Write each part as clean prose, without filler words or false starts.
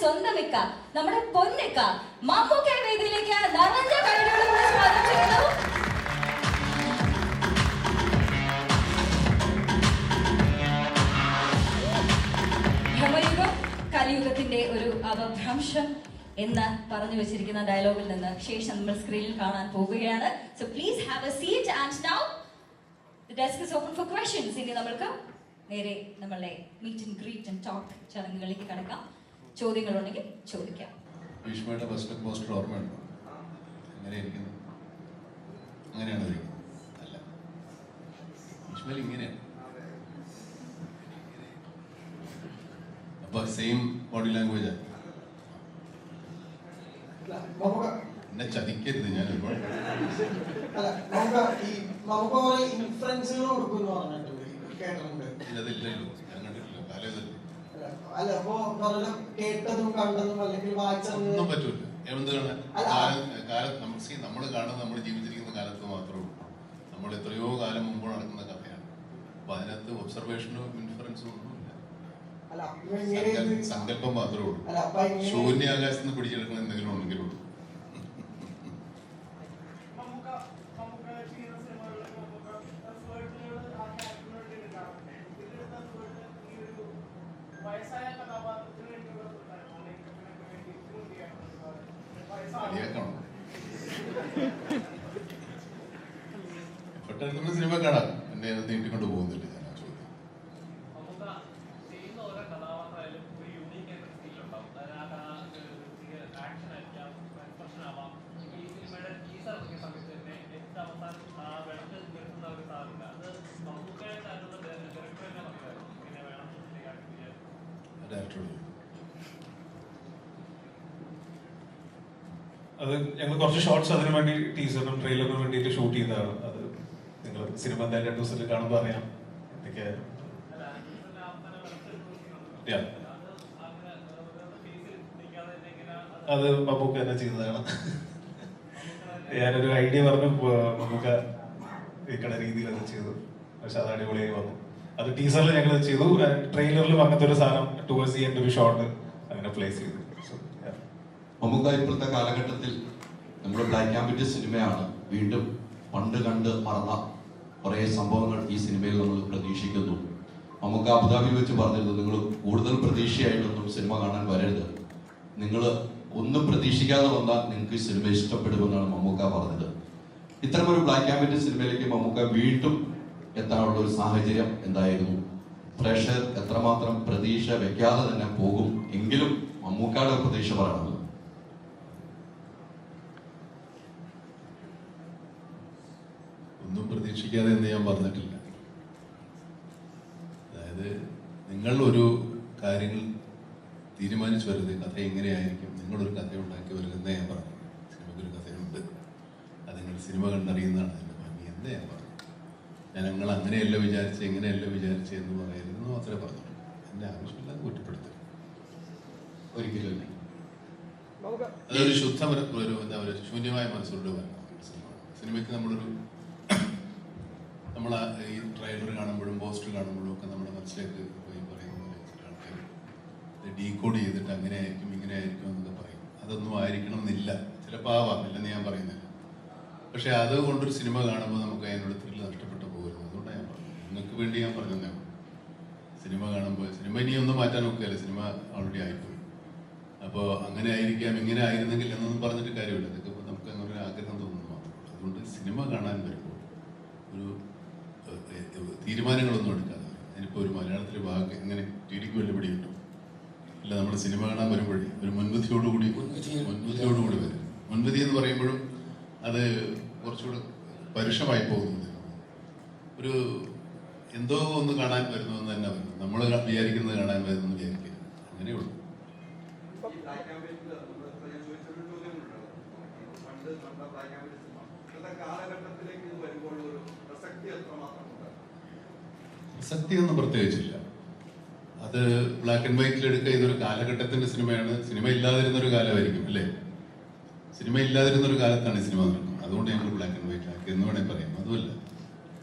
സ്വന്തം ഇക്ക, നമ്മുടെ പൊന്നിക്ക മമ്മൂക്കയെ വേദിയിലേക്ക് നിറഞ്ഞ കൈയ്യടിയോടുകൂടി സ്വാഗതം ചെയ്യുന്നു. ഭ്രമയുഗം കലിയുഗത്തിന്റെ ഒരു അപഭ്രംശം എന്ന് പറഞ്ഞു വെച്ചിരിക്കുന്ന ഡയലോഗിൽ നിന്ന് ശേഷം നമ്മൾ സ്ക്രീനിൽ കാണാൻ പോകുകയാണ്. So please have a seat and now the desk is open for questions. ഇനി നമ്മൾക്ക് നേരെ നമ്മളെ meet and greet and talk ചടങ്ങുകളിലേക്ക് കടക്കാം. ചോദ്യങ്ങളുണ്ടെങ്കിൽ ചോദിക്കാം. ഭീഷ്മയുടെ ഫസ്റ്റ് പോസ്റ്റർ ഓർമ്മയുണ്ടോ? എങ്ങനെയായിരിക്കുന്നു? അങ്ങനെയാണോ ഇരിക്കുന്നത്? അല്ല, ഭീഷ്മയിൽ ഇങ്ങനെയാണ്. അപ്പൊ സെയിം ബോഡി ലാംഗ്വേജ് ആണ്. എന്നെ ചതിക്കരുത്, ഞാൻ ഒരുപാട് അതില്ലല്ലോ, ഞാൻ കണ്ടിട്ടില്ല. ഒന്നും പറ്റൂല. എന്ത് കാണാൻ? കാലത്ത് നമ്മൾ കാണുന്നത് നമ്മൾ ജീവിച്ചിരിക്കുന്ന കാലത്ത് മാത്രമേ ഉള്ളൂ. നമ്മൾ എത്രയോ കാലം മുമ്പ് നടക്കുന്ന കഥയാണ്. അപ്പൊ അതിനകത്ത് ഒബ്സർവേഷനും ഇൻഫറൻസും ഒന്നുമില്ല. സങ്കല്പം മാത്രമേ ഉള്ളൂ. ശൂന്യാകാശത്ത് നിന്ന് പിടിച്ചെടുക്കുന്ന എന്തെങ്കിലും ഉണ്ടെങ്കിലും ഉള്ളൂ. പെട്ടെന്ന് സിനിമ കാണാം. എന്നെ നീട്ടിക്കൊണ്ട് പോകുന്നില്ല ഞാൻ ആ ചോദ്യം. അത് ഞങ്ങൾ കുറച്ച് ഷോർട്സ് അതിനു വേണ്ടി ടീസറിനും ട്രെയിലറിനും വേണ്ടിയിട്ട് ഷൂട്ട് ചെയ്തതാണ്. അത് നിങ്ങൾ സിനിമ എന്തായാലും 2 ദിവസത്തിൽ കാണുമ്പോൾ അറിയാം എന്തൊക്കെ. അത് മമ്മൂക്ക തന്നെ ചെയ്തതാണ്. ഞാനൊരു ഐഡിയ പറഞ്ഞു, മമ്മൂക്ക ഇക്കണ രീതിയിൽ അത് ചെയ്തു. പക്ഷെ അത് അടിപൊളിയായി വന്നു. അത് ടീസറിൽ ഞങ്ങൾ ചെയ്തു. ട്രെയിലറിലും അങ്ങനത്തെ ഒരു സാധനം ടുവേഴ്സ് ദി എൻഡ് ഒരു ഷോട്ട് അങ്ങനെ പ്ലേസ് ചെയ്തു. മമ്മൂക്ക ഇപ്പോഴത്തെ കാലഘട്ടത്തിൽ നമ്മുടെ ബ്ലാക്ക് ആൻഡ് വൈറ്റ് സിനിമയാണ്. വീണ്ടും പണ്ട് കണ്ട് മറന്ന കുറേ സംഭവങ്ങൾ ഈ സിനിമയിൽ നമ്മൾ പ്രതീക്ഷിക്കുന്നു. മമ്മൂക്ക അബുദാബിയിൽ വെച്ച് പറഞ്ഞിരുന്നു, നിങ്ങൾ കൂടുതൽ പ്രതീക്ഷയായിട്ടൊന്നും സിനിമ കാണാൻ വരരുത്, നിങ്ങൾ ഒന്നും പ്രതീക്ഷിക്കാതെ വന്നാൽ നിങ്ങൾക്ക് ഈ സിനിമ ഇഷ്ടപ്പെടുമെന്നാണ് മമ്മൂക്ക പറഞ്ഞത്. ഇത്തരമൊരു ബ്ലാക്ക് ആൻഡ് വൈറ്റ് സിനിമയിലേക്ക് മമ്മൂക്ക വീണ്ടും എത്താനുള്ള ഒരു സാഹചര്യം എന്തായിരുന്നു? പ്രേക്ഷകർ എത്രമാത്രം പ്രതീക്ഷ വെക്കാതെ തന്നെ പോകും എങ്കിലും മമ്മൂക്കയുടെ പ്രതീക്ഷ പറയണത്? ഒന്നും പ്രതീക്ഷിക്കാതെ എന്ന് ഞാൻ പറഞ്ഞിട്ടില്ല. അതായത് നിങ്ങൾ ഒരു കാര്യങ്ങൾ തീരുമാനിച്ചു വരുന്നത് കഥ എങ്ങനെയായിരിക്കും, നിങ്ങളൊരു കഥ ഉണ്ടാക്കി വരുന്നേ ഞാൻ പറഞ്ഞു. സിനിമയ്ക്കൊരു കഥയുണ്ട്, അത് നിങ്ങൾ സിനിമ കണ്ടറിയുന്നതാണ് അതിൻ്റെ ഭംഗി എന്നേ ഞാൻ പറഞ്ഞു. ഞാൻ നിങ്ങൾ അങ്ങനെയല്ല വിചാരിച്ച് എങ്ങനെയല്ല വിചാരിച്ച് എന്ന് പറയരുതെന്ന് മാത്രമേ പറഞ്ഞുള്ളൂ. എന്നെ ആവശ്യമില്ലാതെ കുറ്റപ്പെടുത്തരുത് ഒരിക്കലും. അതൊരു ഒരു എന്താ പറയുക, ശൂന്യമായ മനസ്സോട് വരണം സിനിമയ്ക്ക്. നമ്മൾ ഈ ട്രെയിലർ കാണുമ്പോഴും പോസ്റ്റർ കാണുമ്പോഴും ഒക്കെ നമ്മുടെ മനസ്സിലേക്ക് പോയി പറയുന്ന പോലെ ചില ആൾക്കാർ ഡീകോഡ് ചെയ്തിട്ട് അങ്ങനെ ആയിരിക്കും ഇങ്ങനെ ആയിരിക്കും എന്നൊക്കെ പറയും. അതൊന്നും ആയിരിക്കണം എന്നില്ല. ചിലപ്പോൾ ആവാം, ഇല്ലെന്ന് ഞാൻ പറയുന്നില്ല. പക്ഷെ അതുകൊണ്ടൊരു സിനിമ കാണുമ്പോൾ നമുക്ക് അതിനോട് ത്രില്ല് നഷ്ടപ്പെട്ടു പോകരുത്. അതുകൊണ്ടാണ് ഞാൻ പറഞ്ഞത്. നിങ്ങൾക്ക് വേണ്ടി ഞാൻ പറഞ്ഞതേ ഉള്ളൂ. സിനിമ കാണുമ്പോൾ സിനിമ ഇനിയൊന്നും മാറ്റാൻ നോക്കുകയല്ല, സിനിമ ഓൾറെഡി ആയിപ്പോയി. അപ്പോൾ അങ്ങനെ ആയിരിക്കാം ഇങ്ങനെ ആയിരുന്നെങ്കിൽ എന്നൊന്നും പറഞ്ഞിട്ട് കാര്യമില്ല. അതൊക്കെ നമുക്ക് അങ്ങനെ ഒരു ആഗ്രഹം തോന്നുന്നു മാത്രമേ. അതുകൊണ്ട് സിനിമ കാണാൻ വരുമ്പോൾ ഒരു തീരുമാനങ്ങളൊന്നും എടുക്കാതെ, അതിനിപ്പോൾ ഒരു മലയാളത്തിലെ വാക്ക് എങ്ങനെ ടിടിക്ക് വല്ല പിടിയിട്ടു ഇല്ല. നമ്മൾ സിനിമ കാണാൻ വരുമ്പോഴേ ഒരു മുൻവിധിയോടുകൂടി വരും. മുൻവിധി എന്ന് പറയുമ്പോഴും അത് കുറച്ചുകൂടെ പരുഷമായി പോകുന്നത്. ഒരു എന്തോ ഒന്ന് കാണാൻ വരുന്നു എന്ന് തന്നെ വരുന്നു. നമ്മൾ വിചാരിക്കുന്നത് കാണാൻ വരുന്നു എന്ന് വിചാരിക്കുക, അങ്ങനെയുള്ളൂ. പ്രസക്തിയൊന്നും പ്രത്യേകിച്ചില്ല. അത് ബ്ലാക്ക് ആൻഡ് വൈറ്റിൽ എടുക്കുക. ഇതൊരു കാലഘട്ടത്തിന്റെ സിനിമയാണ്. സിനിമ ഇല്ലാതിരുന്നൊരു കാലമായിരിക്കും അല്ലേ? സിനിമ ഇല്ലാതിരുന്നൊരു കാലത്താണ് ഈ സിനിമ നടക്കുന്നത്. അതുകൊണ്ട് ഞങ്ങൾ ബ്ലാക്ക് ആൻഡ് വൈറ്റ് ആക്കി എന്ന് വേണമെങ്കിൽ പറയാം. അതുമല്ല,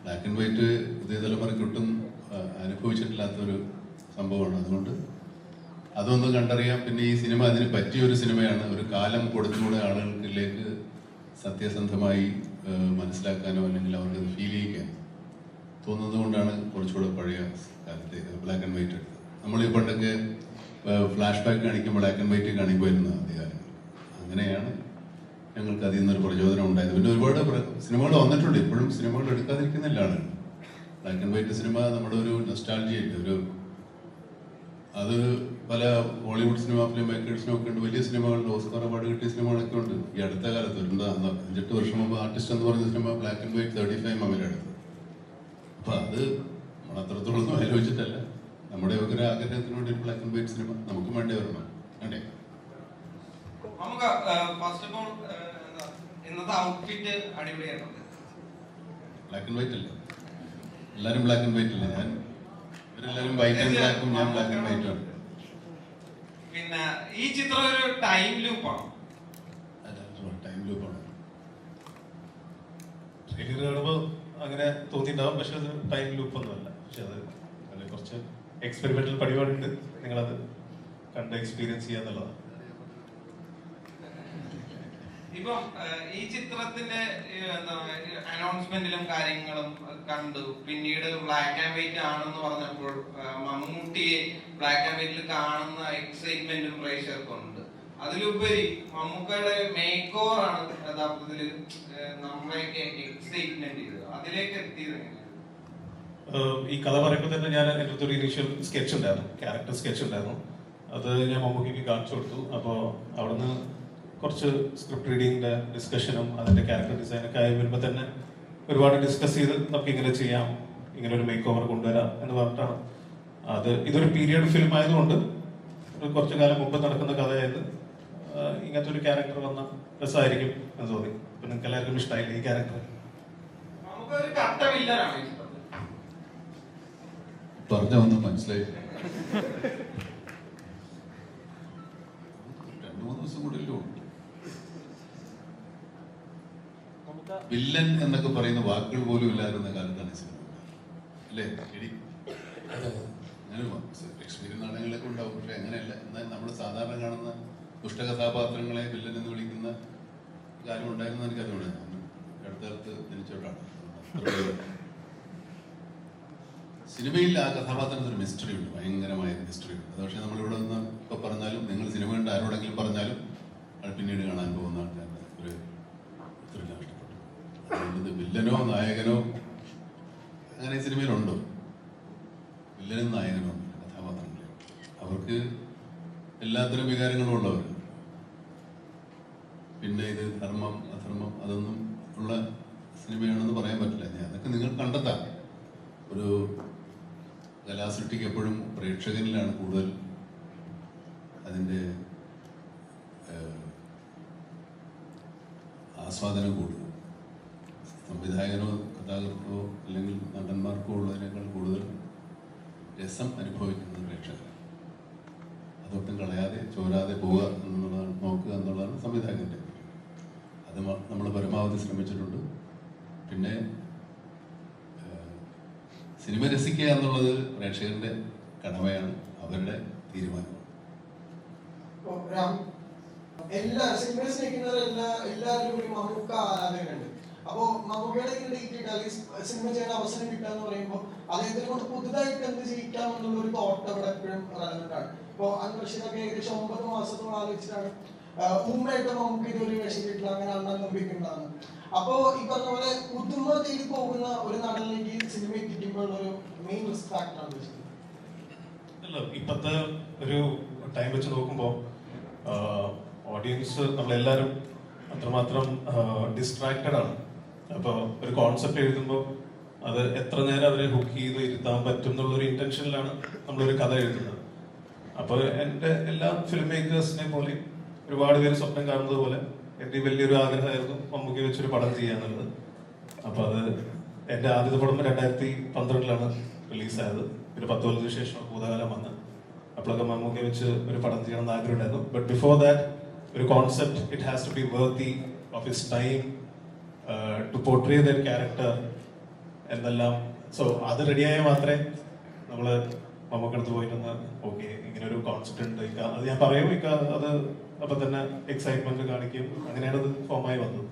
ബ്ലാക്ക് ആൻഡ് വൈറ്റ് പുതിയ തലമുറയ്ക്ക് ഒട്ടും അനുഭവിച്ചിട്ടില്ലാത്തൊരു സംഭവമാണ്. അതുകൊണ്ട് അതൊന്ന് കണ്ടറിയാം. പിന്നെ ഈ സിനിമ അതിന് പറ്റിയൊരു സിനിമയാണ്. ഒരു കാലം കൊടുത്തുകൂടെ ആളുകൾക്കിലേക്ക് സത്യസന്ധമായി മനസ്സിലാക്കാനോ അല്ലെങ്കിൽ അവർക്കത് ഫീൽ ചെയ്യിക്കാൻ തോന്നുന്നത് കൊണ്ടാണ് കുറച്ചുകൂടെ പഴയ കാലത്തെ ബ്ലാക്ക് ആൻഡ് വൈറ്റ് എടുത്തത്. നമ്മൾ ഈ പണ്ടൊക്കെ ഫ്ലാഷ് ബാക്ക് കാണിക്കും, ബ്ലാക്ക് ആൻഡ് വൈറ്റ് കാണിക്കുമായിരുന്നു ആദ്യകാലം. അങ്ങനെയാണ് ഞങ്ങൾക്ക് അതിൽ നിന്നൊരു പ്രചോദനം ഉണ്ടായത്. പിന്നെ ഒരുപാട് സിനിമകൾ വന്നിട്ടുണ്ട്. ഇപ്പോഴും സിനിമകൾ എടുക്കാതിരിക്കുന്നില്ല ആളുകൾ. ബ്ലാക്ക് ആൻഡ് വൈറ്റ് സിനിമ നമ്മുടെ ഒരു നൊസ്റ്റാൾജിയല്ലേ, ഒരു അത് പല ഹോളിവുഡ് സിനിമ ഫിലിം മേക്കേഴ്സിനും ഒക്കെ ഉണ്ട്. വലിയ സിനിമകളുണ്ട്, ഓസ്കാർ അവാർഡ് കിട്ടിയ സിനിമകളൊക്കെ ഉണ്ട്. ഈ അടുത്ത കാലത്ത് ഒരു 5-8 വർഷം മുമ്പ് ആർട്ടിസ്റ്റ് എന്ന് പറയുന്ന സിനിമ ബ്ലാക്ക് ആൻഡ് വൈറ്റ് 35 എടുത്തത്. അപ്പൊ അത് നമ്മൾ അത്രത്തോളം ആലോചിച്ചിട്ടല്ല, നമ്മുടെ ഒരു ആഗ്രഹത്തിന് വേണ്ടി ബ്ലാക്ക് ആൻഡ് വൈറ്റ് സിനിമ നമുക്കും വേണ്ടി വരണം. വേണ്ടേ? നമുക്ക് ഫസ്റ്റ് ഓഫ് ഓൾ ഇന്നത്തെ ഔട്ട്ഫിറ്റ് അടിപൊളിയായിട്ടുണ്ട്. ബ്ലാക്ക് ആൻഡ് വൈറ്റ് അല്ലേ? എല്ലാരും ബ്ലാക്ക് ആൻഡ് വൈറ്റ് അല്ലേ? ഇവരെല്ലാരും വൈറ്റ് ആൻഡ് ബ്ലാക്കും, ഞാൻ ബ്ലാക്ക് ആൻഡ് വൈറ്റും ആണ്. പിന്നെ ഈ ചിത്രം ഒരു ടൈം ലൂപ്പാണ്. ടൈം ലൂപ്പാണ്. ട്രെയിലർ കാണുമ്പോൾ അങ്ങനെ തോന്നിയിട്ടുണ്ടാവും, പക്ഷെ അത് ടൈം ലൂപ്പ് ഒന്നുമല്ല. പക്ഷെ അത് കുറച്ച് എക്സ്പെരിമെന്റൽ പരിപാടിയുണ്ട്. നിങ്ങളത് കണ്ട് എക്സ്പീരിയൻസ് ചെയ്യാന്നുള്ളതാണ്. ഇപ്പം ഈ ചിത്രത്തിന്റെ അനൗൺസ്മെന്റിലും കാര്യങ്ങളും കണ്ടു. പിന്നീട് ബ്ലാക്ക് ആൻഡ് വൈറ്റ് ആണെന്ന് പറഞ്ഞപ്പോൾ മമ്മൂട്ടിയെ ബ്ലാക്ക് ആൻഡ് വൈറ്റിൽ കാണുന്ന എക്സൈറ്റ്മെന്റും പ്രേക്ഷകർക്കുണ്ട്. അതിലുപരി മമ്മൂക്കയുടെ മേക്ക് ഓവർ ആണ് യഥാർത്ഥത്തിൽ നമ്മളെയൊക്കെ എക്സൈറ്റ്മെന്റ് ചെയ്തത്. അതിലേക്ക് എത്തിയത് എങ്ങനെയാണ്? ഈ കഥ പറയുമ്പോൾ തന്നെ ഞാൻ എൻ്റെ അടുത്തൊരു ഇനീഷ്യൽ സ്കെച്ച് ഉണ്ടായിരുന്നു, ക്യാരക്ടർ സ്കെച്ച് ഉണ്ടായിരുന്നു. അത് ഞാൻ മമ്മൂക്കിക്ക് കാണിച്ചു കൊടുത്തു. അപ്പോൾ അവിടുന്ന് കുറച്ച് സ്ക്രിപ്റ്റ് റീഡിങ്ങിന്റെ ഡിസ്കഷനും അതിന്റെ ക്യാരക്ടർ ഡിസൈനൊക്കെ ആയി വരുമ്പോൾ തന്നെ ഒരുപാട് ഡിസ്കസ് ചെയ്ത് നമുക്ക് ഇങ്ങനെ ചെയ്യാം, ഇങ്ങനെ ഒരു മേക്ക് ഓവർ കൊണ്ടുവരാം എന്ന് പറഞ്ഞിട്ടാണ്. ഇതൊരു പീരിയഡ് ഫിലിം ആയതുകൊണ്ട് കുറച്ചു കാലം മുമ്പ് നടക്കുന്ന കഥയായത് ഇങ്ങനത്തെ ഒരു ക്യാരക്ടർ വന്ന രസമായിരിക്കും എന്ന് തോന്നി. അപ്പൊ നിങ്ങൾക്ക് എല്ലാവർക്കും ഇഷ്ടമായില്ലേ ഈ ക്യാരക്ടർ? നമുക്കൊരു കട്ട വില്ലനാണ് ഇഷ്ടം. പറഞ്ഞ ഒന്നും മനസ്സിലായി. 2-3 ദിവസം കൂടെ വില്ലൻ എന്നൊക്കെ പറയുന്ന വാക്കുകൾ പോലും ഇല്ലായിരുന്ന കാലത്താണ് സിനിമ അല്ലേ? അങ്ങനെ എക്സ്പീരിയൻസ് നാടകങ്ങളൊക്കെ ഉണ്ടാവും, പക്ഷെ അങ്ങനെയല്ല. എന്നാൽ നമ്മൾ സാധാരണ കാണുന്ന ദുഷ്ടകഥാപാത്രങ്ങളെ വില്ലൻ എന്ന് വിളിക്കുന്ന കാര്യം ഉണ്ടായിരുന്നു എനിക്കറിയില്ല. അടുത്ത കാലത്ത് ജനിച്ചവരാണ്. സിനിമയിൽ ആ കഥാപാത്രത്തിന് ഒരു മിസ്റ്ററി ഉണ്ട്, ഭയങ്കരമായ മിസ്റ്ററി ഉണ്ട്. അത് പക്ഷേ നമ്മളിവിടെ നിന്ന് ഇപ്പൊ പറഞ്ഞാലും, നിങ്ങൾ സിനിമ കണ്ട് ആരോടെങ്കിലും പറഞ്ഞാലും അത് പിന്നീട് കാണാൻ പോകുന്ന ആൾക്കാരുടെ ഒരു നഷ്ടപ്പെട്ടു. അതുകൊണ്ട് വില്ലനോ നായകനോ അങ്ങനെ ഈ സിനിമയിലുണ്ടോ? വില്ലനും നായകനോ കഥാപാത്രങ്ങളെ അവർക്ക് എല്ലാത്തരം വികാരങ്ങളും ഉള്ളവർ. പിന്നെ ഇത് ധർമ്മം അധർമ്മം അതൊന്നും ഉള്ള സിനിമയാണെന്ന് പറയാൻ പറ്റില്ല. അതൊക്കെ നിങ്ങൾ കണ്ടെത്താം. ഒരു കലാസൃഷ്ടിക്ക് എപ്പോഴും പ്രേക്ഷകനിലാണ് കൂടുതൽ അതിൻ്റെ ആസ്വാദനം കൂടുക. സംവിധായകനോ കഥാകൃത്തോ അല്ലെങ്കിൽ നടന്മാർക്കോ ഉള്ളതിനേക്കാൾ കൂടുതൽ രസം അനുഭവിക്കുന്നത് പ്രേക്ഷകർ. അതൊട്ടും കളയാതെ ചോരാതെ പോവുക എന്നുള്ളതാണ്, നോക്കുക എന്നുള്ളതാണ് സംവിധായകൻ്റെ. അത് നമ്മൾ പരമാവധി ശ്രമിച്ചിട്ടുണ്ട്. പിന്നെ സിനിമ രസിക്കുക എന്നുള്ളത് പ്രേക്ഷകരുടെ കടമയാണ്, അവരുടെ തീരുമാനമാണ്. എല്ലാ സിനിമയെ എല്ലാവരും ഒരു മമ്മൂക്ക ആരാധകരുണ്ട്. അപ്പോ മമ്മൂക്കയുടെ സിനിമ ചെയ്യാൻ അവസരം കിട്ടുക എന്ന് പറയുമ്പോൾ അദ്ദേഹത്തിനെ കൊണ്ട് പുതുതായിട്ട് എന്ത് ചെയ്യിക്കാം എന്നുള്ള ഒരു തോട്ട് അവിടെ എപ്പോഴും റെലവന്റ് ആണ്. ഇപ്പൊ അൻവർഷിനൊക്കെ ഏകദേശം 9 മാസത്തോളം ആലോചിച്ചിട്ടാണ് മുമ്പായിട്ട് നമുക്ക് ഇതൊരു വേഷം കിട്ടില്ല, അങ്ങനെ അണ്ണൻ നിർമ്മിക്കുന്നതാണ്. അപ്പോ ഈ പറഞ്ഞ പോലെ പുതുമ തേടി പോകുന്ന ഒരു നടനിലേക്ക് സിനിമ എത്തിക്കുമ്പോൾ ഒരു മെയിൻ റിസ്ക് ഫാക്ടറാണ്. ഇപ്പത്തെ ഒരു ടൈം വെച്ച് നോക്കുമ്പോൾ ഓഡിയൻസ് നമ്മളെല്ലാവരും അത്രമാത്രം ഡിസ്ട്രാക്റ്റഡ് ആണ്. അപ്പോൾ ഒരു കോൺസെപ്റ്റ് എഴുതുമ്പോൾ അത് എത്ര നേരം അവരെ ഹുക്ക് ചെയ്ത് ഇരുത്താൻ പറ്റും എന്നുള്ളൊരു ഇന്റൻഷനിലാണ് നമ്മളൊരു കഥ എഴുതുന്നത്. അപ്പോൾ എൻ്റെ എല്ലാ ഫിലിം മേക്കേഴ്സിനെ പോലെ ഒരുപാട് പേര് സ്വപ്നം കാണുന്നത് പോലെ എൻ്റെ വലിയൊരു ആഗ്രഹമായിരുന്നു മമ്മൂക്കി വെച്ചൊരു പടം ചെയ്യാന്നുള്ളത്. അപ്പോൾ അത് എൻ്റെ ആദ്യത്തെ പടം 2012 റിലീസായത്. ഒരു 10 കൊല്ലത്തിന് ശേഷം ഭൂതകാലം വന്ന് അപ്പോഴൊക്കെ മമ്മൂക്കി വെച്ച് ഒരു പടം ചെയ്യണം എന്ന് ആഗ്രഹം ഉണ്ടായിരുന്നു. ബട്ട് ബിഫോർ ദാറ്റ് ഒരു concept it has to be worthy of his time to portray that character എന്നെല്ലാം. സോ അത് റെഡിയായാൽ മാത്രമേ നമ്മൾ മമ്മൂക്കടുത്ത് പോയിട്ടൊന്ന് ഓക്കെ ഇങ്ങനെ ഒരു കോൺസെപ്റ്റ് ഉണ്ട് അത് ഞാൻ പറയും അത് അപ്പൊ തന്നെ എക്സൈറ്റ്മെന്റ് കാണിക്കും, അങ്ങനെയാണ് അത് ഫോമായി വന്നത്.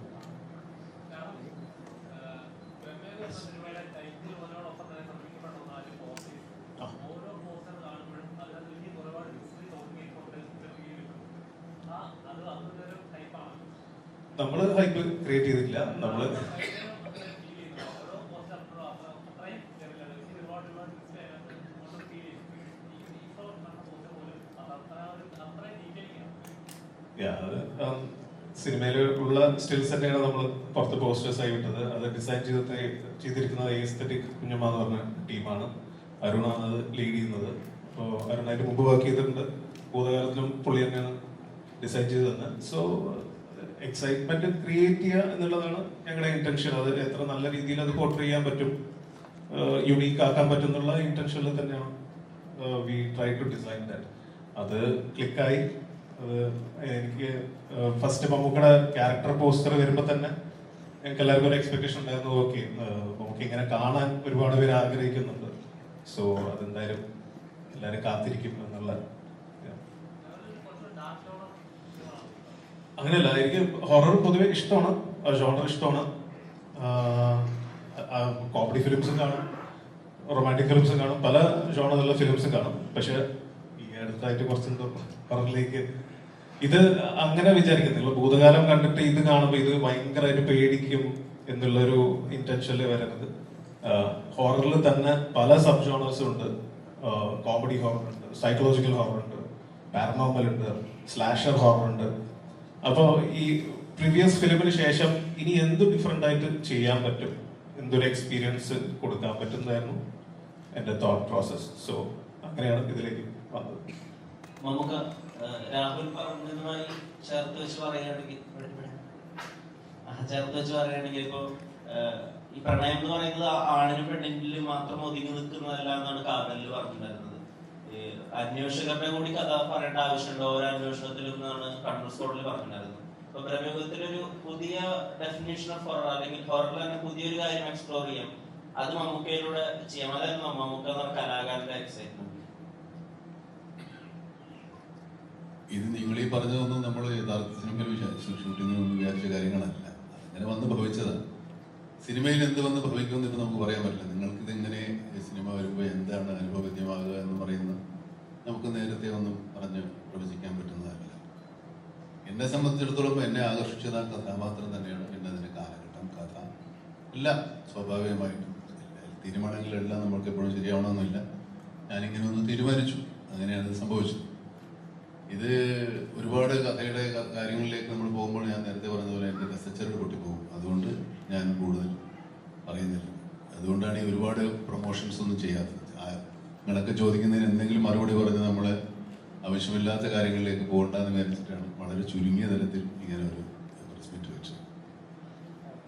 നമ്മള് ഹൈപ്പ് ക്രിയേറ്റ് ചെയ്തിട്ടില്ല. നമ്മള് സിനിമയിൽ ഉള്ള സ്റ്റിൽസ് തന്നെയാണ് നമ്മൾ പുറത്ത് പോസ്റ്റേഴ്സ് ആയി വിട്ടത്. അത് ഡിസൈൻ ചെയ്തിരിക്കുന്നത് എസ്തെറ്റിക് കുഞ്ഞമ്മ എന്ന് പറഞ്ഞ ടീമാണ്. അരുണാണ് അത് ലീഡ് ചെയ്യുന്നത്. അപ്പോൾ അരുണായിട്ട് മുമ്പ് വർക്ക് ചെയ്തിട്ടുണ്ട്. ഭൂതകാലത്തിലും പുള്ളി തന്നെയാണ് ഡിസൈൻ ചെയ്ത് തന്നെ. സോ എക്സൈറ്റ്മെന്റ് ക്രിയേറ്റ് ചെയ്യുക എന്നുള്ളതാണ് ഞങ്ങളുടെ ഇന്റൻഷൻ. അത് എത്ര നല്ല രീതിയിൽ അത് പോർട്രേ ചെയ്യാൻ പറ്റും, യുണീക്ക് ആക്കാൻ പറ്റും എന്നുള്ള ഇന്റൻഷനിൽ തന്നെയാണ് we try to design that. അത് ക്ലിക്കായി. എനിക്ക് ഫസ്റ്റ് മമ്മൂക്കയുടെ ക്യാരക്ടർ പോസ്റ്റർ വരുമ്പോൾ തന്നെ ഞങ്ങൾക്ക് എല്ലാവർക്കും ഒരു എക്സ്പെക്ടേഷൻ ഉണ്ടായിരുന്നു. ഓക്കെ, നമുക്ക് ഇങ്ങനെ കാണാൻ ഒരുപാട് പേര് ആഗ്രഹിക്കുന്നുണ്ട്. സോ അതെന്തായാലും എല്ലാവരും കാത്തിരിക്കും എന്നുള്ള. അങ്ങനെയല്ല, എനിക്ക് ഹൊറർ പൊതുവെ ഇഷ്ടമാണ്, ജോണർ ഇഷ്ടമാണ്. കോമഡി ഫിലിംസും കാണും, റൊമാൻറ്റിക് ഫിലിംസും കാണും, പല ജോണറുള്ള ഫിലിംസും കാണും. പക്ഷെ ഈ അടുത്തായിട്ട് കുറച്ചെന്തോ ഹൊററിലേക്ക് ഇത് അങ്ങനെ വിചാരിക്കുന്നില്ല. ഭൂതകാലം കണ്ടിട്ട് ഇത് കാണുമ്പോൾ ഇത് ഭയങ്കരമായിട്ട് പേടിക്കും എന്നുള്ളൊരു ഇന്റൻഷനിൽ വരുന്നത്. ഹൊററിൽ തന്നെ പല സബ് ജോണേഴ്സും ഉണ്ട്. കോമഡി ഹൊറർ ഉണ്ട്, സൈക്കോളജിക്കൽ ഹൊറർ ഉണ്ട്, പാരനോർമൽ ഉണ്ട്, സ്ലാഷർ ഹൊറർ ഉണ്ട്. അപ്പോൾ ഈ പ്രീവിയസ് ഫിലിമിന് ശേഷം ഇനി എന്ത് ഡിഫറെന്റ് ആയിട്ട് ചെയ്യാൻ പറ്റും, എന്തൊരു എക്സ്പീരിയൻസ് കൊടുക്കാൻ പറ്റുന്നതായിരുന്നു എൻ്റെ തോട്ട് പ്രോസസ്. സോ അങ്ങനെയാണ് ഇതിലേക്ക് വന്നത്. നമുക്ക് രാഹുൽ പറഞ്ഞതുമായി ചേർത്ത് വെച്ച് പറയുകയാണെങ്കിൽ ഇപ്പോ ഈ പ്രണയം എന്ന് പറയുന്നത് ആണിനും പെണ്ണിനും മാത്രം ഒതുങ്ങി നിൽക്കുന്നതല്ല എന്നാണ് കാതലിൽ പറഞ്ഞിട്ടുണ്ടായിരുന്നത്. അന്വേഷകരുടെ കൂടി കഥ പറയേണ്ട ആവശ്യമുണ്ടോ ഓരോ അന്വേഷണത്തിലും എന്നാണ് കണ്ണൂർ സ്കോഡിൽ പറഞ്ഞിട്ടുണ്ടായിരുന്നത്. ഇപ്പൊ പ്രമേഹത്തിലൊരു പുതിയ ഡെഫിനേഷൻ ഓഫ് ഹൊറർ അല്ലെങ്കിൽ ഹൊററിൽ തന്നെ പുതിയൊരു കാര്യം എക്സ്പ്ലോർ ചെയ്യാം. അത് മമ്മൂക്കയിലൂടെ ചെയ്യാം. അതായിരുന്നു മമ്മൂക്ക എന്ന കലാകാരന്റെ എക്സൈറ്റ്മെന്റ്. ഇത് നിങ്ങൾ ഈ പറഞ്ഞതൊന്നും നമ്മൾ യഥാർത്ഥ സിനിമയിൽ ഷൂട്ടിങ്ങിന് മുമ്പ് വിചാരിച്ച കാര്യങ്ങളല്ല. അങ്ങനെ വന്ന് ഭവിച്ചതാണ്. സിനിമയിൽ എന്ത് വന്ന് ഭവിക്കുമെന്ന് ഇപ്പം നമുക്ക് പറയാൻ പറ്റില്ല. നിങ്ങൾക്കിത് ഇങ്ങനെ സിനിമ വരുമ്പോൾ എന്താണ് അനുഭവവേദ്യമാകുക എന്ന് പറയുന്നത് നമുക്ക് നേരത്തെ ഒന്നും പറഞ്ഞ് പ്രവചിക്കാൻ പറ്റുന്നതല്ല. എന്നെ സംബന്ധിച്ചിടത്തോളം എന്നെ ആകർഷിച്ചത് ആ കഥാപാത്രം തന്നെയാണ്. പിന്നെ അതിൻ്റെ കാലഘട്ടം, കഥ എല്ലാം സ്വാഭാവികമായിട്ടും തീരുമാനങ്ങളെല്ലാം നമ്മൾക്ക് എപ്പോഴും ശരിയാവണമെന്നില്ല. ഞാനിങ്ങനെ ഒന്ന് തീരുമാനിച്ചു, അങ്ങനെയാണ് ഇത് സംഭവിച്ചത്. ഇത് ഒരുപാട് കഥയുടെ കാര്യങ്ങളിലേക്ക് നമ്മൾ പോകുമ്പോൾ ഞാൻ നേരത്തെ പറഞ്ഞതുപോലെ എൻ്റെ രസച്ചരട് പൊട്ടിപ്പോകും. അതുകൊണ്ട് ഞാൻ കൂടുതൽ പറയുന്നില്ല. അതുകൊണ്ടാണ് ഈ ഒരുപാട് പ്രൊമോഷൻസ് ഒന്നും ചെയ്യാത്തത്. നിങ്ങളൊക്കെ ചോദിക്കുന്നതിന് എന്തെങ്കിലും മറുപടി പറഞ്ഞ് നമ്മളെ ആവശ്യമില്ലാത്ത കാര്യങ്ങളിലേക്ക് പോകണ്ടെന്ന് വിചാരിച്ചിട്ടാണ് വളരെ ചുരുങ്ങിയ തലത്തിൽ ഇങ്ങനെ ഒരു പ്രസ് മീറ്റ് വെച്ചത്.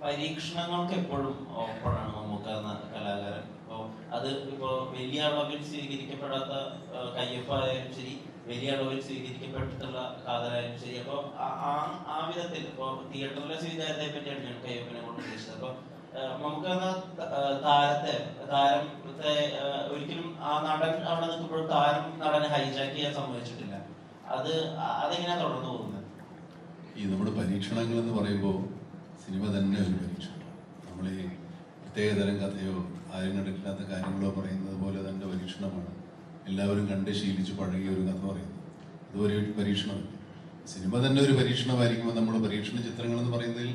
പരീക്ഷണങ്ങൾക്ക് എപ്പോഴും ഓപ്പണാണ് മമ്മൂക്ക എന്ന കലാകാരൻ. അപ്പോൾ അത് ഇപ്പോൾ വലിയ അളവിൽ സ്വീകരിക്കപ്പെടാത്ത കയ്യൊപ്പായാലും ശരി, വലിയ അളവിൽ സ്വീകരിക്കപ്പെട്ടിട്ടുള്ള കാതലായാലും ശരി. അപ്പോൾ ആ വിധത്തിൽ ഇപ്പോൾ തിയേറ്ററിലെ സ്വീകാര്യതയെ പറ്റിയാണ് ഞാൻ കയ്യൊപ്പിനെ കൊണ്ട് ഉദ്ദേശിച്ചത്. അപ്പോൾ നമുക്ക് താരത്തെ ഒരിക്കലും ആ നടൻ അവിടെ നിൽക്കുമ്പോഴും താരം നടനെ ഹൈജാക്ക് ചെയ്യാൻ സമ്മതിച്ചിട്ടില്ല. അതെങ്ങനെയാ തുടർന്നു പോകുന്നത്? ഈ നമ്മുടെ പരീക്ഷണങ്ങൾ എന്ന് പറയുമ്പോൾ സിനിമ തന്നെ ഒരു പരീക്ഷണമാണ്. നമ്മൾ ഈ പ്രത്യേകതരം കഥയോ ആരും കണ്ടിട്ടില്ലാത്ത കാര്യങ്ങളോ പറയുന്നത് പോലെ തന്നെ പരീക്ഷണമാണ്. എല്ലാവരും കണ്ട് ശീലിച്ച് പഴകിയ ഒരു കഥ പറയുന്നത് അതുപോലെ പരീക്ഷണമല്ല. സിനിമ തന്നെ ഒരു പരീക്ഷണമായിരിക്കുമ്പോൾ നമ്മൾ പരീക്ഷണ ചിത്രങ്ങൾ എന്ന് പറയുന്നതിൽ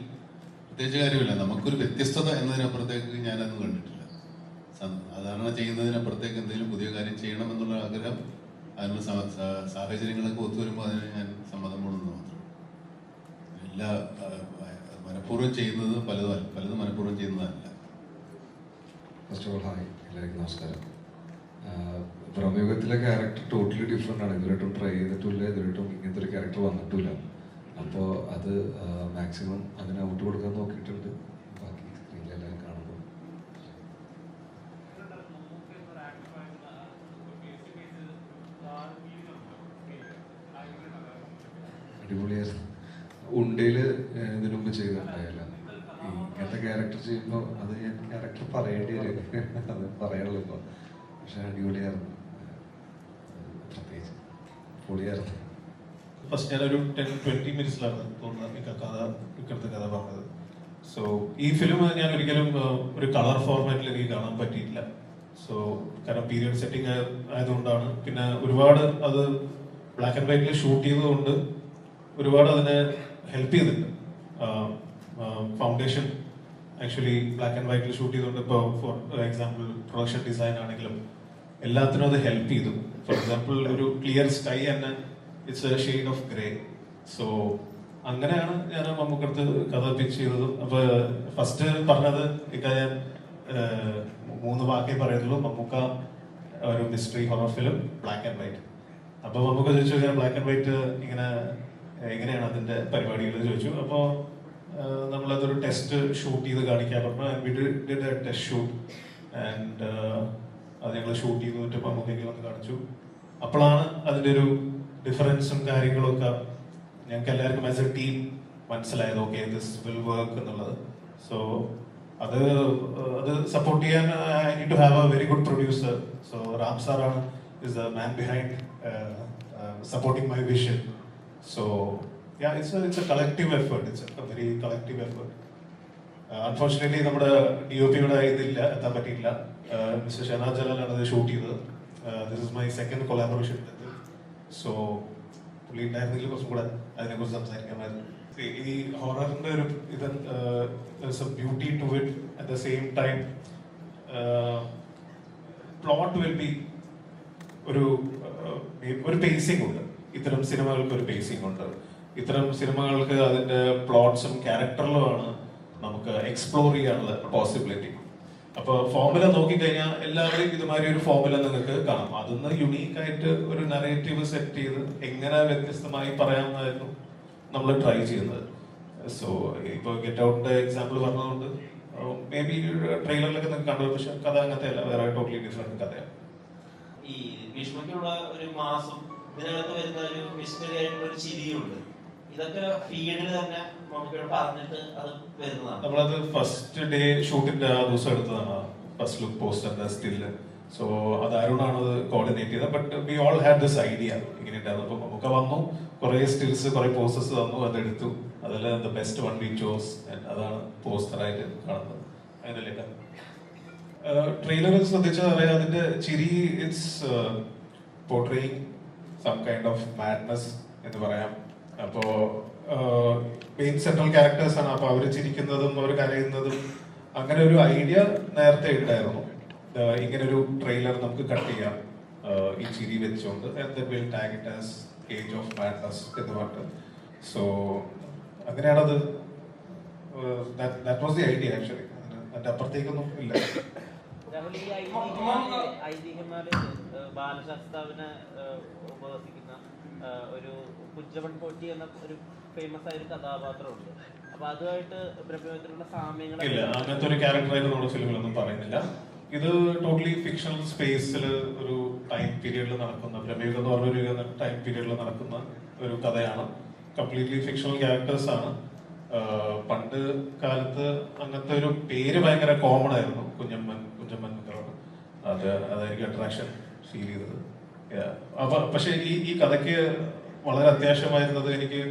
പ്രത്യേകിച്ച് കാര്യമില്ല. നമുക്കൊരു വ്യത്യസ്തത എന്നതിനപ്പുറത്തേക്ക് ഞാനതൊന്നും കണ്ടിട്ടില്ല. സാധാരണ ചെയ്യുന്നതിനപ്പുറത്തേക്ക് എന്തെങ്കിലും പുതിയ കാര്യം ചെയ്യണം എന്നുള്ള ആഗ്രഹം, അതിനുള്ള സാഹചര്യങ്ങളൊക്കെ ഒത്തുവരുമ്പോൾ അതിന് ഞാൻ സമ്മതം കൊള്ളുന്നു മാത്രം. എല്ലാ മനഃപൂർവ്വം ചെയ്യുന്നത് പലതും മനഃപൂർവ്വം ചെയ്യുന്നതല്ല. ഫസ്റ്റ് ഓഫ് ഓൾ ഹായ്, എല്ലാവർക്കും നമസ്കാരം. പ്രമേഹത്തിലെ ക്യാരക്ടർ ടോട്ടലി ഡിഫറെൻ്റ് ആണ്. ഇതുവരെയായിട്ടും ട്രൈ ചെയ്തിട്ടില്ല, ഇതുവരെയായിട്ടും ഇങ്ങനത്തെ ഒരു ക്യാരക്ടർ വന്നിട്ടില്ല. അപ്പോൾ അത് മാക്സിമം അതിന് ഔട്ട് കൊടുക്കാൻ നോക്കിയിട്ടുണ്ട്. ബാക്കി സ്ക്രീനിലെല്ലാം കാണുമ്പോൾ അടിപൊളിയായിരുന്നു. ഉണ്ടയിൽ ഇതിനു മുമ്പ് ചെയ്തിട്ടുണ്ടായില്ല. ഇങ്ങനത്തെ ക്യാരക്ടർ ചെയ്യുമ്പോൾ അത് ഞാൻ ക്യാരക്ടർ പറയേണ്ടി വരും, അത് പറയാനുള്ളൂ ഇപ്പോൾ. പക്ഷെ അടിപൊളിയായിരുന്നു. പ്രത്യേകിച്ച് പൊളിയായിരുന്നു. ഫസ്റ്റ് ഞാനൊരു 10-20 മിനിറ്റ്സിലാണ് തോന്നുന്നത് ഇക്കടുത്ത കഥ പറഞ്ഞത്. സോ ഈ ഫിലിം ഞാൻ ഒരിക്കലും ഒരു കളർ ഫോർമാറ്റിൽ എനിക്ക് കാണാൻ പറ്റിയില്ല. സോ കാരണം പീരിയഡ് സെറ്റിംഗ് ആയതുകൊണ്ടാണ്. പിന്നെ ഒരുപാട് അത് ബ്ലാക്ക് ആൻഡ് വൈറ്റിൽ ഷൂട്ട് ചെയ്തതുകൊണ്ട് ഒരുപാട് അതിനെ ഹെൽപ്പ് ചെയ്തിട്ടുണ്ട്. ഫൗണ്ടേഷൻ ആക്ച്വലി ബ്ലാക്ക് ആൻഡ് വൈറ്റിൽ ഷൂട്ട് ചെയ്തുകൊണ്ട് ഇപ്പോൾ ഫോർ എക്സാമ്പിൾ പ്രൊഡക്ഷൻ ഡിസൈൻ ആണെങ്കിലും എല്ലാത്തിനും അത് ഹെൽപ്പ് ചെയ്തു. ഫോർ എക്സാമ്പിൾ ഒരു ക്ലിയർ സ്കൈ തന്നെ it's A shade of grey. So അങ്ങനെയാണ് ഞാൻ മമ്മൂക്കടുത്ത് കഥ പിച്ച് ചെയ്തതും. അപ്പൊ ഫസ്റ്റ് പറഞ്ഞത് ഇക്ക ഞാൻ 3 വാക്കേ പറയുന്നുള്ളൂ, മമ്മൂക്ക ഒരു mystery horror film black and white. അപ്പൊ മമ്മൂക്ക ചോദിച്ചു ഞാൻ ബ്ലാക്ക് ആൻഡ് വൈറ്റ് ഇങ്ങനെ എങ്ങനെയാണ് അതിന്റെ പരിപാടികൾ ചോദിച്ചു. അപ്പോൾ നമ്മളതൊരു ടെസ്റ്റ് ഷൂട്ട് ചെയ്ത് കാണിക്കാൻ പറഞ്ഞു. ടെസ്റ്റ് ഷൂട്ട് ആൻഡ് അത് ഞങ്ങൾ ഷൂട്ട് ചെയ്തിട്ട് മമ്മൂക്കയ്ക്ക് വന്ന് കാണിച്ചു. അപ്പോഴാണ് അതിന്റെ ഒരു ഡിഫറൻസും കാര്യങ്ങളും ഒക്കെ ഞങ്ങൾക്ക് എല്ലാവർക്കും ആസ് എ ടീം മനസ്സിലായത്. ഓക്കെ, ദിസ് വിൽ വർക്ക് എന്നുള്ളത്. സോ അത് സപ്പോർട്ട് ചെയ്യാൻ I need to have a very good producer. So Ram സാറാണ് is the man behind supporting my vision. So yeah, it's a collective effort. It's a very collective effort. Unfortunately, നമ്മുടെ DOP-യുടെ ഇതില്ല, എത്താൻ പറ്റിയില്ല. Mister ഷനാദ് ജലാലാണ് അത് shoot ചെയ്തത്. This is my second collaboration. So പുള്ളി ഉണ്ടായിരുന്നെങ്കിൽ കുറച്ചും കൂടെ അതിനെക്കുറിച്ച് സംസാരിക്കാമായിരുന്നു. ഈ ഹൊററിന്റെ ഒരു ഇത് beauty to it. At the same time plot will be ഒരു പേസിംഗ് ഉണ്ട്. ഇത്തരം സിനിമകൾക്ക് ഒരു പേസിംഗ് ഉണ്ട്. ഇത്തരം സിനിമകൾക്ക് അതിന്റെ പ്ലോട്ട്സും ക്യാരക്ടറിലുമാണ് നമുക്ക് എക്സ്പ്ലോർ ചെയ്യാനുള്ള പോസിബിലിറ്റി. അപ്പൊ ഫോർമുല നോക്കിക്കഴിഞ്ഞാൽ എല്ലാവരും ഇതുമാതിരി ഒരു ഫോർമുല നിങ്ങൾക്ക് കാണാം. അതൊന്ന് യുണീക്ക് ആയിട്ട് ഒരു നറേറ്റീവ് സെറ്റ് ചെയ്ത് എങ്ങനെ വ്യത്യസ്തമായി പറയാമെന്നായിരുന്നു നമ്മൾ ട്രൈ ചെയ്യുന്നത്. സോ ഇപ്പൊ ഗെറ്റ് ഔട്ടിന്റെ എക്സാമ്പിൾ പറഞ്ഞതുകൊണ്ട് മേ ബി ട്രെയിലറിലൊക്കെ നിങ്ങൾക്ക് കണ്ടു, പക്ഷെ കഥ അങ്ങനത്തെ അല്ല, വേറെ ടോട്ടലി ഡിഫറെന്റ് കഥയാണ്. ഈ ഭീഷ്മയ്ക്കുള്ള ഒരു മാസം ഇതിനകത്ത് വരുന്ന ഒരു മിസ്റ്ററി ആയിട്ടുള്ള ഒരു ചിരിയുണ്ട്. ഇതൊക്കെ ഫീൽഡിൽ തന്നെ നമുക്ക് പറഞ്ഞിട്ട് അത് വരുന്നതാണ്. നമ്മളത് ഫസ്റ്റ് ഡേ ഷൂട്ടിന്റെ ആ ദിവസം എടുത്തതാണ് ഫസ്റ്റ് ലുക്ക് പോസ്റ്ററിന്റെ സ്റ്റില്. സോ അത് അരുണാണ് അത് കോർഡിനേറ്റ് ചെയ്തത്. But we all had this idea ഇങ്ങനെ ഉണ്ടായിരുന്നു. അപ്പൊ നമുക്ക് വന്നു, കുറെ സ്റ്റിൽസ് കുറെ പോസ്റ്റേഴ്സ് തന്നു, അതെടുത്തു. അതിൽ the best one we chose. അതാണ് പോസ്റ്ററായിട്ട് കാണുന്നത്. അങ്ങനെയല്ലേ ട്രെയിലർ ശ്രദ്ധിച്ചാൽ അറിയാം, അതിന്റെ ചിരി it's portraying some kind of madness എന്ന് പറയാം. അപ്പോ മെയിൻ സെൻട്രൽ ക്യാരക്ടേഴ്സ് ആണ്. അപ്പൊ അവര് ചിരിക്കുന്നതും അവർ കരയുന്നതും അങ്ങനെ ഒരു ഐഡിയ നേരത്തെ ഉണ്ടായിരുന്നു. ഇങ്ങനെ ഒരു ട്രെയിലർ നമുക്ക് കട്ട് ചെയ്യാം ഈ ചിരി വെച്ചുകൊണ്ട്, tag it as age of madness എന്ന് പറഞ്ഞിട്ട്. സോ അങ്ങനെയാണത്. That was the idea actually. അതിന്റെ അപ്പുറത്തേക്കൊന്നും ഇല്ല. ഐതിഹ്യമാലയിൽ ബാലശാസ്താവിനെ ഉപവസിക്കുന്ന ഒരു കുഞ്ചവൻ പോറ്റി എന്ന ഒരു ഫേമസ് ആയ ഒരു കഥാപാത്രമുണ്ട്. അപ്പൊ അതുമായിട്ട് ബ്രഹ്മത്തിലുള്ള സാമ്യങ്ങൾ ഇല്ല, അങ്ങനത്തെ ഒരു ക്യാരക്ടറായിട്ട് നമ്മുടെ ഫിലിമിലൊന്നും പറയുന്നില്ല. ഇത് ടോട്ടലി ഫിക്ഷണൽ സ്പേസിൽ ഒരു ടൈം പീരീഡിൽ നടക്കുന്ന, ബ്രഹ്മയുഗം എന്ന് പറഞ്ഞൊരു ടൈം പീരീഡിൽ നടക്കുന്ന ഒരു കഥയാണ്. കംപ്ലീറ്റ്ലി ഫിക്ഷണൽ ക്യാരക്ടേഴ്സ് ആണ്. പണ്ട് കാലത്ത് അങ്ങനത്തെ ഒരു പേര് ഭയങ്കര കോമൺ ആയിരുന്നു, കുഞ്ഞമ്മൻ എന്നൊക്കെ. അതായിരിക്കും അട്രാക്ഷൻ ഫീൽ ചെയ്തത്. അപ്പൊ പക്ഷെ ഈ കഥയ്ക്ക് വളരെ അത്യാവശ്യമായിരുന്നത് എനിക്ക്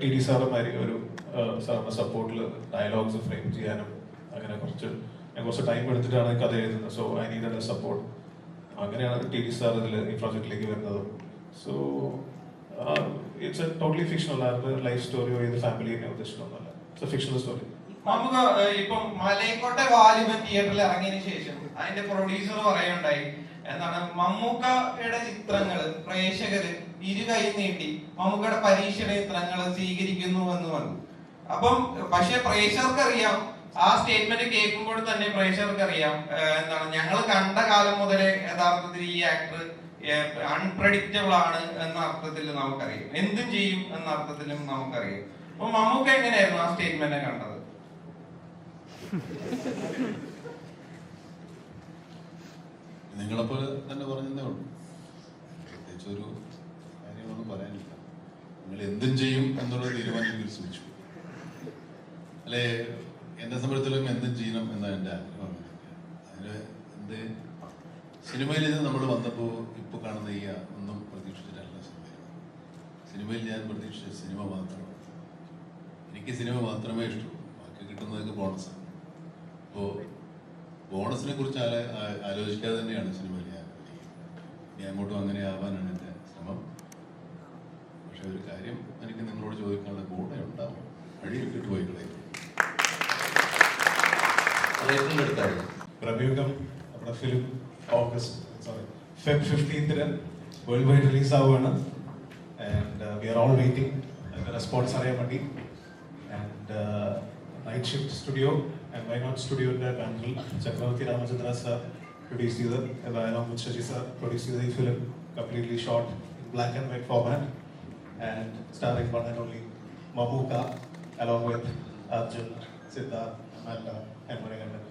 TD സാറുമാരി ഒരു സാറിന്റെ സപ്പോർട്ടിൽ ഡയലോഗ്സ് ഫ്രെയിം ചെയ്യാനും അങ്ങനെ കുറച്ച് ടൈം എടുത്തിട്ടാണ് കഥ എഴുതുന്നത്. So I need a support. അങ്ങനെയാണ് TD സാർ ഇതിൽ ഈ പ്രോജക്റ്റിലേക്ക് വരുന്നത്. So it's a totally fictional. ആരുടെ ലൈഫ് സ്റ്റോറിയോ ഏത് ഫാമിലിനെ ഉദ്ദേശിക്കുന്നതല്ല. It's a fictional story. നമുക്ക് ഇപ്പം മലയക്കോട്ടെ വാലിബൻ തിയേറ്ററിൽ ഇറങ്ങിയതിനു ശേഷം അതിന്റെ പ്രൊഡ്യൂസർ പറയുണ്ടായി എന്താണ്, മമ്മൂക്കയുടെ ചിത്രങ്ങൾ പ്രേക്ഷകര് ഇരുകൈ നീട്ടി മമ്മൂക്കയുടെ പരീക്ഷയുടെ ചിത്രങ്ങൾ സ്വീകരിക്കുന്നു എന്ന് വന്നു. അപ്പം പക്ഷെ പ്രേക്ഷകർക്ക് അറിയാം, ആ സ്റ്റേറ്റ്മെന്റ് കേൾക്കുമ്പോൾ തന്നെ പ്രേക്ഷകർക്ക് അറിയാം എന്താണ്, ഞങ്ങൾ കണ്ട കാലം മുതലേ യഥാർത്ഥത്തിൽ ഈ ആക്ടർ അൺപ്രഡിക്റ്റബിൾ ആണ് എന്ന അർത്ഥത്തിൽ നമുക്കറിയാം, എന്തും ചെയ്യും എന്ന അർത്ഥത്തിലും നമുക്കറിയാം. അപ്പൊ മമ്മൂക്ക എങ്ങനെയായിരുന്നു ആ സ്റ്റേറ്റ്മെന്റ് കണ്ടത്? നിങ്ങളെപ്പോലെ തന്നെ പറഞ്ഞതേ ഉള്ളൂ. പ്രത്യേകിച്ച് ഒരു കാര്യങ്ങളൊന്നും പറയാനില്ല. നിങ്ങൾ എന്തും ചെയ്യും എന്നുള്ള തീരുമാനത്തിൽ ശ്രമിച്ചു അല്ലെ. എന്നെ സംബന്ധിച്ചിടത്തോളം എന്തും ചെയ്യണം എന്ന എൻ്റെ ആഗ്രഹം. അതിന് എന്ത് സിനിമയിൽ ഇത് നമ്മൾ വന്നപ്പോൾ ഇപ്പോൾ കാണുന്ന ഈ ഒന്നും പ്രതീക്ഷിച്ചിട്ടല്ല സിനിമയിൽ ഞാൻ പ്രതീക്ഷിച്ച സിനിമ മാത്രമാണ്. എനിക്ക് സിനിമ മാത്രമേ ഇഷ്ടമുള്ളൂ, ബാക്കി കിട്ടുന്നതൊക്കെ ബോണസാണ്. അപ്പോൾ ബോണസിനെ കുറിച്ച് ആലോചിക്കാതെ തന്നെയാണ് സിനിമയിൽ ഞാൻ ഇനി അങ്ങോട്ടും അങ്ങനെ ആവാനാണ് എൻ്റെ ശ്രമം. പക്ഷെ ഒരു കാര്യം എനിക്ക് നിങ്ങളോട് ചോദിക്കാനുള്ള കൂടെ ഉണ്ടാവും, വഴിയിട്ടിട്ട് പോയി കളയും. പ്രമേഹം നമ്മുടെ film Feb 15th world wide release ആവുകയാണ്. And we are all waiting അതിൻ്റെ റെസ്പോൺസ് അറിയാൻ വേണ്ടി. And night shift studio and Wayanad സ്റ്റുഡിയോൻ്റെ ബാനറിൽ ചക്രവർത്തി രാമചന്ദ്ര സാർ പ്രൊഡ്യൂസ് ചെയ്ത് along with Sasi sir produce ചെയ്ത ഈ film completely shot in black and white format and starring one and only Mammukka along with Arjun, Siddharth, Amanda and Manikandan.